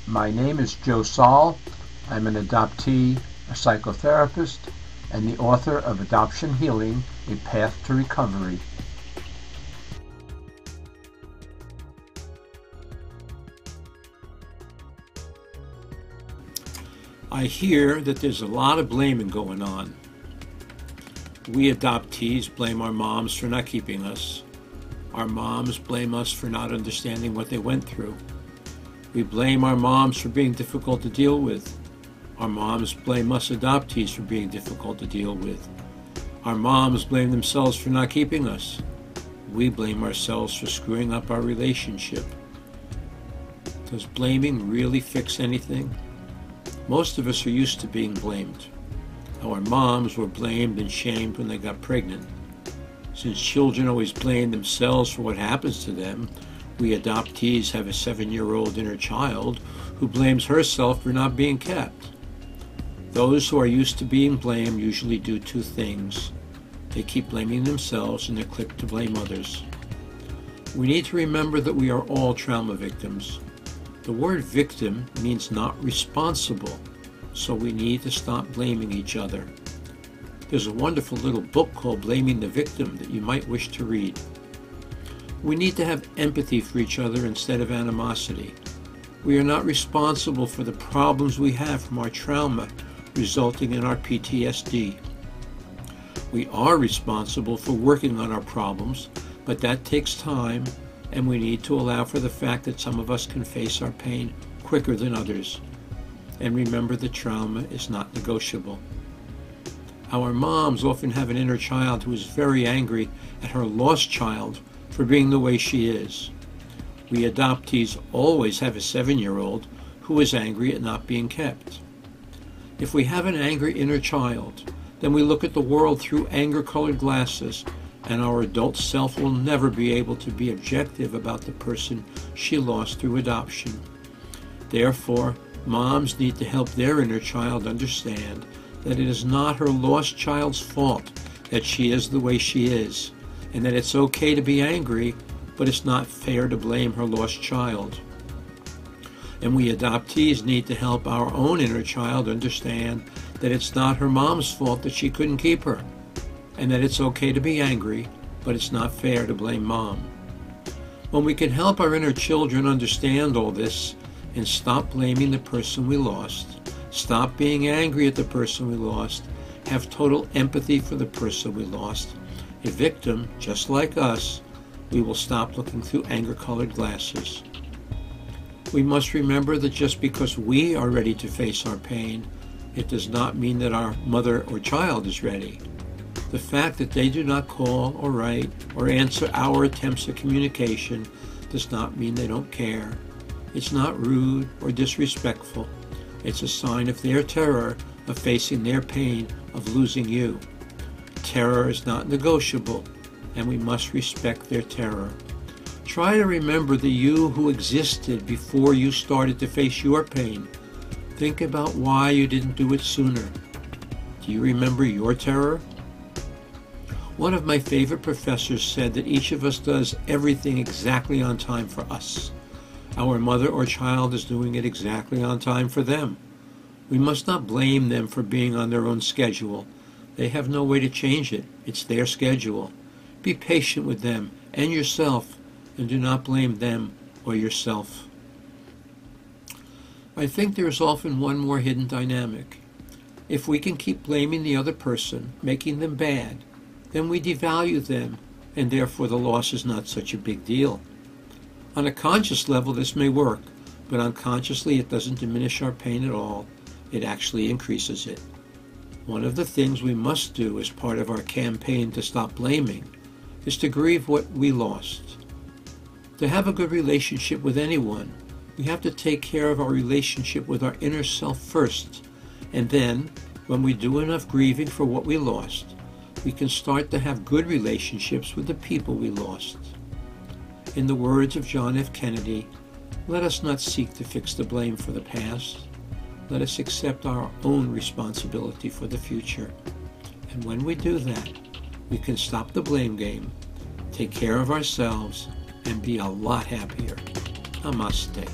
My name is Joe Saul. I'm an adoptee, a psychotherapist, and the author of Adoption Healing: A Path to Recovery. I hear that there's a lot of blaming going on. We adoptees blame our moms for not keeping us. Our moms blame us for not understanding what they went through. We blame our moms for being difficult to deal with. Our moms blame us adoptees for being difficult to deal with. Our moms blame themselves for not keeping us. We blame ourselves for screwing up our relationship. Does blaming really fix anything? Most of us are used to being blamed. Our moms were blamed and shamed when they got pregnant. Since children always blame themselves for what happens to them, we adoptees have a 7-year-old inner child who blames herself for not being kept. Those who are used to being blamed usually do two things. They keep blaming themselves and they're quick to blame others. We need to remember that we are all trauma victims. The word victim means not responsible, so we need to stop blaming each other. There's a wonderful little book called Blaming the Victim that you might wish to read. We need to have empathy for each other instead of animosity. We are not responsible for the problems we have from our trauma resulting in our PTSD. We are responsible for working on our problems, but that takes time, and we need to allow for the fact that some of us can face our pain quicker than others. And remember that trauma is not negotiable. Our moms often have an inner child who is very angry at her lost child for being the way she is. We adoptees always have a 7-year-old who is angry at not being kept. If we have an angry inner child, then we look at the world through anger-colored glasses, and our adult self will never be able to be objective about the person she lost through adoption. Therefore, moms need to help their inner child understand that it is not her lost child's fault that she is the way she is, and that it's okay to be angry, but it's not fair to blame her lost child. And we adoptees need to help our own inner child understand that it's not her mom's fault that she couldn't keep her, and that it's okay to be angry, but it's not fair to blame mom. When we can help our inner children understand all this and stop blaming the person we lost, stop being angry at the person we lost, have total empathy for the person we lost, a victim just like us, we will stop looking through anger-colored glasses. We must remember that just because we are ready to face our pain, it does not mean that our mother or child is ready. The fact that they do not call or write or answer our attempts at communication does not mean they don't care. It's not rude or disrespectful. It's a sign of their terror of facing their pain of losing you. Terror is not negotiable, and we must respect their terror. Try to remember the you who existed before you started to face your pain. Think about why you didn't do it sooner. Do you remember your terror? One of my favorite professors said that each of us does everything exactly on time for us. Our mother or child is doing it exactly on time for them. We must not blame them for being on their own schedule. They have no way to change it. It's their schedule. Be patient with them and yourself, and do not blame them or yourself. I think there is often one more hidden dynamic. If we can keep blaming the other person, making them bad, then we devalue them, and therefore the loss is not such a big deal. On a conscious level, this may work, but unconsciously it doesn't diminish our pain at all. It actually increases it. One of the things we must do as part of our campaign to stop blaming is to grieve what we lost. To have a good relationship with anyone, we have to take care of our relationship with our inner self first, and then, when we do enough grieving for what we lost, we can start to have good relationships with the people we lost. In the words of John F. Kennedy, let us not seek to fix the blame for the past. Let us accept our own responsibility for the future. And when we do that, we can stop the blame game, take care of ourselves, and be a lot happier. Namaste.